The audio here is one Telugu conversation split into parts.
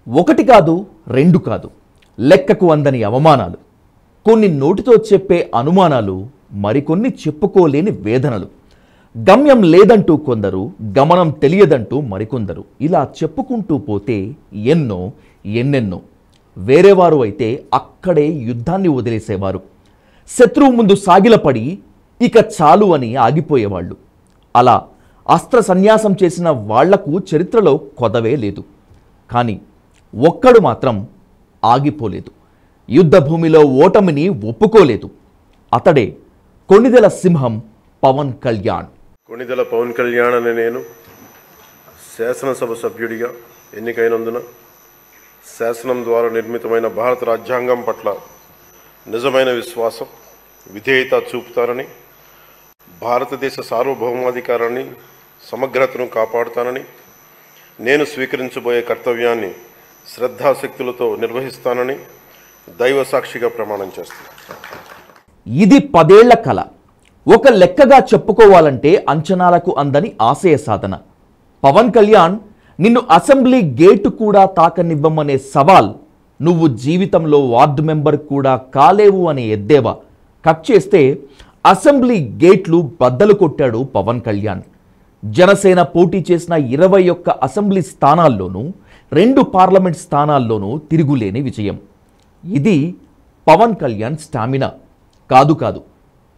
ఒకటి కాదు, రెండు కాదు, లెక్కకు అందని అవమానాలు, కొన్ని నోటితో చెప్పే అనుమానాలు, మరికొన్ని చెప్పుకోలేని వేదనలు, గమ్యం లేదంటూ కొందరు, గమనం తెలియదంటూ మరికొందరు, ఇలా చెప్పుకుంటూ పోతే ఎన్నో ఎన్నెన్నో. వేరేవారు అయితే అక్కడే యుద్ధాన్ని వదిలేసేవారు. శత్రువు ముందు సాగిలపడి ఇక చాలు అని ఆగిపోయేవాళ్ళు. అలా అస్త్ర సన్యాసం చేసిన వాళ్లకు చరిత్రలో కొదవే లేదు. కానీ ఒక్కడు మాత్రం ఆగిపోలేదు. యుద్ధభూమిలో ఓటమిని ఒప్పుకోలేదు. అతడే కొణిదెల సింహం పవన్ కళ్యాణ్. కొణిదెల పవన్ కళ్యాణ్ అనే నేను శాసనసభ సభ్యుడిగా ఎన్నికైనందున శాసనం ద్వారా నిర్మితమైన భారత రాజ్యాంగం పట్ల నిజమైన విశ్వాసం, విధేయత చూపుతానని, భారతదేశ సార్వభౌమాధికారాన్ని, సమగ్రతను కాపాడుతానని, నేను స్వీకరించబోయే కర్తవ్యాన్ని శ్రద్ధాశక్తులతో నిర్వహిస్తానని దైవ సాక్షిగా ప్రమాణం చేస్తాను. ఇది 10 ఏళ్ల కల. ఒక లెక్కగా చెప్పుకోవాలంటే అంచనాలకు అందని ఆశయ సాధన. పవన్ కళ్యాణ్ నిన్ను అసెంబ్లీ గేటు కూడా తాకనివ్వమనే సవాల్, నువ్వు జీవితంలో వార్డు మెంబర్ కూడా కాలేవు అనే ఎద్దేవా కట్ చేస్తే అసెంబ్లీ గేట్లు బద్దలు కొట్టాడు పవన్ కళ్యాణ్. జనసేన పోటీ చేసిన 21 అసెంబ్లీ స్థానాల్లోనూ 2 పార్లమెంట్ స్థానాల్లోనూ తిరుగులేని విజయం. ఇది పవన్ కళ్యాణ్ స్టామినా కాదు కాదు,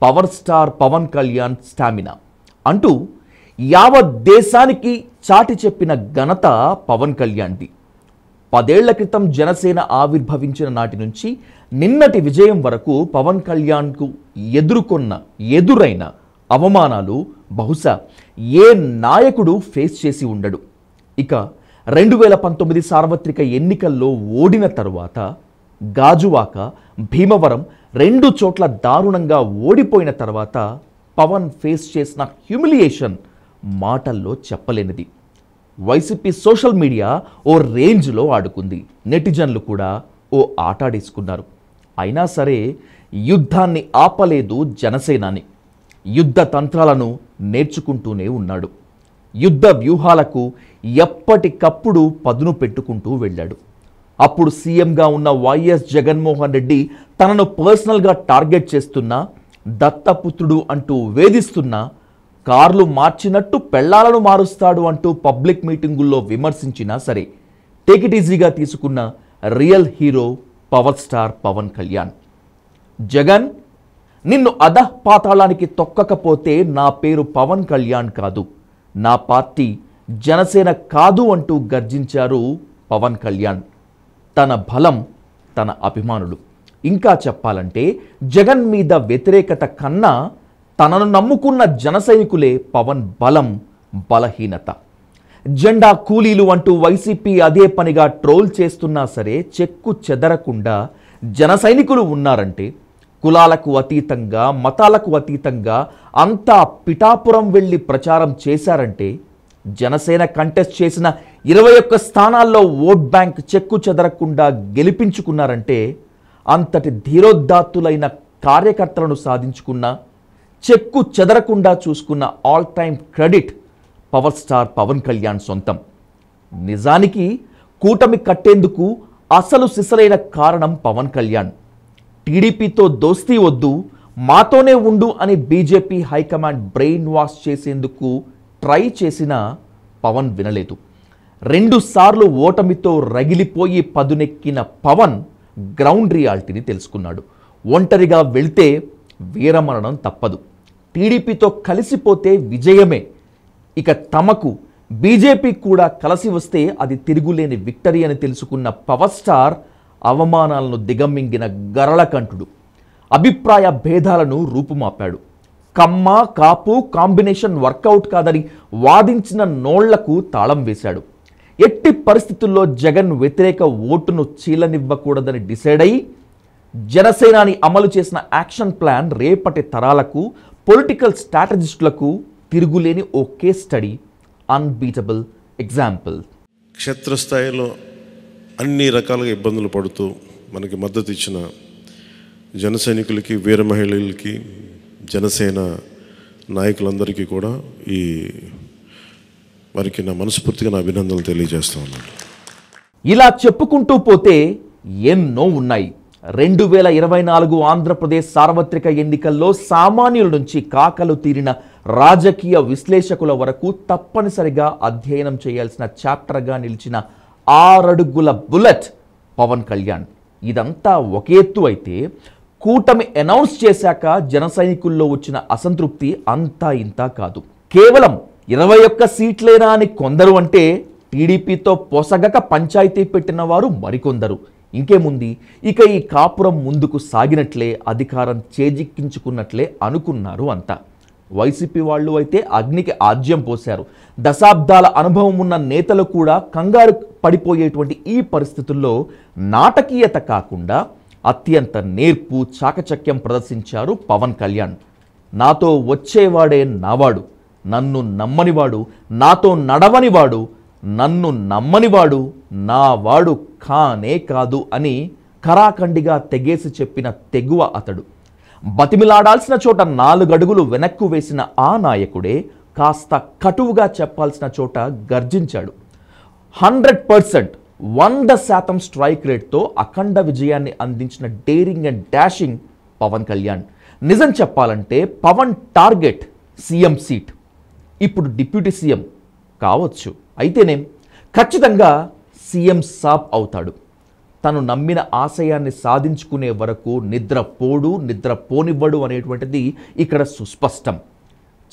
power star Pawan Kalyan stamina అంటూ యావత్ దేశానికి చాటి చెప్పిన ఘనత పవన్ కళ్యాణ్ది. 10 ఏళ్ల క్రితం జనసేన ఆవిర్భవించిన నాటి నుంచి నిన్నటి విజయం వరకు పవన్ కళ్యాణ్కు ఎదురైన అవమానాలు బహుశా ఏ నాయకుడు ఫేస్ చేసి ఉండడు. ఇక 2019 సార్వత్రిక ఎన్నికల్లో ఓడిన తరువాత గాజువాక, భీమవరం 2 చోట్ల దారుణంగా ఓడిపోయిన తర్వాత పవన్ ఫేస్ చేసిన హ్యూమిలియేషన్ మాటల్లో చెప్పలేనిది. వైసీపీ సోషల్ మీడియా ఓ రేంజ్లో ఆడుకుంది. నెటిజన్లు కూడా ఓ ఆటాడేసుకున్నారు. అయినా సరే యుద్ధాన్ని ఆపలేదు జనసేనాని. యుద్ధ తంత్రాలను నేర్చుకుంటూనే ఉన్నాడు. యుద్ధ వ్యూహాలకు ఎప్పటికప్పుడు పదును పెట్టుకుంటూ వెళ్ళాడు. అప్పుడు సీఎంగా ఉన్న వైఎస్ జగన్మోహన్ రెడ్డి తనను పర్సనల్గా టార్గెట్ చేస్తున్నా, దత్తపుత్రుడు అంటూ వేధిస్తున్నా, కార్లు మార్చినట్టు పెళ్లాలను మారుస్తాడు అంటూ పబ్లిక్ మీటింగుల్లో విమర్శించినా సరే టేక్ ఇట్ ఈజీగా తీసుకున్న real hero power star Pawan Kalyan. Jagan, నిన్ను అధఃపాతాళానికి తొక్కకపోతే నా పేరు పవన్ కళ్యాణ్ కాదు, నా పార్టీ జనసేన కాదు అంటూ గర్జించారు పవన్ కళ్యాణ్. తన బలం తన అభిమానులు. ఇంకా చెప్పాలంటే జగన్ మీద వ్యతిరేకత కన్నా తనను నమ్ముకున్న జనసైనికులే పవన్ బలం, బలహీనత. జెండా కూలీలు అంటూ వైసీపీ అదే పనిగా ట్రోల్ చేస్తున్నా సరే చెక్కు చెదరకుండా జనసైనికులు ఉన్నారంటే, కులాలకు అతీతంగా, మతాలకు అతీతంగా అంతా పిఠాపురం వెళ్ళి ప్రచారం చేశారంటే, జనసేన కంటెస్ట్ చేసిన 21 స్థానాల్లో ఓట్ బ్యాంక్ చెక్కు చెదరకుండా గెలిపించుకున్నారంటే, అంతటి ధీరోద్దాత్తులైన కార్యకర్తలను సాధించుకున్న, చెక్కు చెదరకుండా చూసుకున్న all time credit power star Pawan Kalyan సొంతం. నిజానికి కూటమి కట్టేందుకు అసలు సిసలైన కారణం పవన్ కళ్యాణ్. టీడీపీతో దోస్తీ వద్దు, మాతోనే ఉండు అని బీజేపీ హైకమాండ్ బ్రెయిన్ వాష్ చేసేందుకు ట్రై చేసిన పవన్ వినలేదు. 2 సార్లు ఓటమితో రగిలిపోయి పదునెక్కిన పవన్ గ్రౌండ్ రియాలిటీని తెలుసుకున్నాడు. ఒంటరిగా వెళ్తే వీరమరణం తప్పదు, టీడీపీతో కలిసిపోతే విజయమే. ఇక తమకు బీజేపీ కూడా కలిసి వస్తే అది తిరుగులేని విక్టరీ అని తెలుసుకున్న పవర్ స్టార్ అవమానాలను దిగమింగిన గరళకంఠుడు. అభిప్రాయ భేదాలను రూపుమాపాడు. కమ్మ కాపు కాంబినేషన్ వర్కౌట్ కాదని వాదించిన నోళ్లకు తాళం వేశాడు. ఎట్టి పరిస్థితుల్లో జగన్ వ్యతిరేక ఓటును చీలనివ్వకూడదని డిసైడ్ అయి జనసేనాని అమలు చేసిన యాక్షన్ ప్లాన్ రేపటి తరాలకు, పొలిటికల్ స్ట్రాటజిస్టులకు తిరుగులేని ఓ కేస్ స్టడీ, అన్బీటబుల్ ఎగ్జాంపుల్. క్షేత్రస్థాయిలో అన్ని రకాలుగా ఇబ్బందులు పడుతూ మనకి మద్దతు ఇచ్చిన జన సైనికులకి, వీర మహిళలకి, జనసేన నాయకులందరికీ కూడా వారికి నా మనస్ఫూర్తిగా నా అభినందనలు తెలియజేస్తా ఉన్నాను. ఇలా చెప్పుకుంటూ పోతే ఎన్నో ఉన్నాయి. 2024 ఆంధ్రప్రదేశ్ సార్వత్రిక ఎన్నికల్లో సామాన్యుల నుంచి కాకలు తీరిన రాజకీయ విశ్లేషకుల వరకు తప్పనిసరిగా అధ్యయనం చేయాల్సిన చాప్టర్గా నిలిచిన 6 అడుగుల బుల్లెట్ పవన్ కళ్యాణ్. ఇదంతా ఒక ఎత్తు అయితే, కూటమి అనౌన్స్ చేశాక జన సైనికుల్లో వచ్చిన అసంతృప్తి అంతా ఇంతా కాదు. కేవలం 21 సీట్లేనా అని కొందరు అంటే, టీడీపీతో పొసగక పంచాయతీ పెట్టిన వారు మరికొందరు. ఇంకేముంది, ఇక ఈ కాపురం ముందుకు సాగినట్లే, అధికారం చేజిక్కించుకున్నట్లే అనుకున్నారు అంతా. వైసీపీ వాళ్ళు అయితే అగ్నికి ఆజ్యం పోశారు. దశాబ్దాల అనుభవం ఉన్న నేతలు కూడా కంగారు పడిపోయేటువంటి ఈ పరిస్థితుల్లో నాటకీయత కాకుండా అత్యంత నేర్పు చాకచక్యం ప్రదర్శించారు పవన్ కళ్యాణ్. నాతో వచ్చేవాడే నావాడు, నన్ను నమ్మనివాడు, నాతో నడవనివాడు, నన్ను నమ్మనివాడు నావాడు కానే కాదు అని ఖరాఖండిగా తెగేసి చెప్పిన తెగువ అతడు. బతిమిలాడాల్సిన చోట 4 అడుగులు వెనక్కు వేసిన ఆ నాయకుడే కాస్త కటువుగా చెప్పాల్సిన చోట గర్జించాడు. 100%, 100% స్ట్రైక్ రేట్తో అఖండ విజయాన్ని అందించిన daring and dashing Pawan Kalyan. నిజం చెప్పాలంటే పవన్ టార్గెట్ సీఎం సీట్. ఇప్పుడు డిప్యూటీ సీఎం కావచ్చు, అయితేనేం ఖచ్చితంగా సీఎం సాబ్ అవుతాడు. తను నమ్మిన ఆశయాన్ని సాధించుకునే వరకు నిద్రపోడు, నిద్రపోనివ్వడు అనేటువంటిది ఇక్కడ సుస్పష్టం.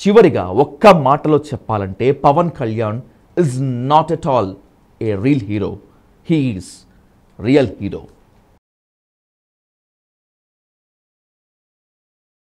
చివరిగా ఒక్క మాటలో చెప్పాలంటే Pawan Kalyan is not at all a real hero. He is real hero.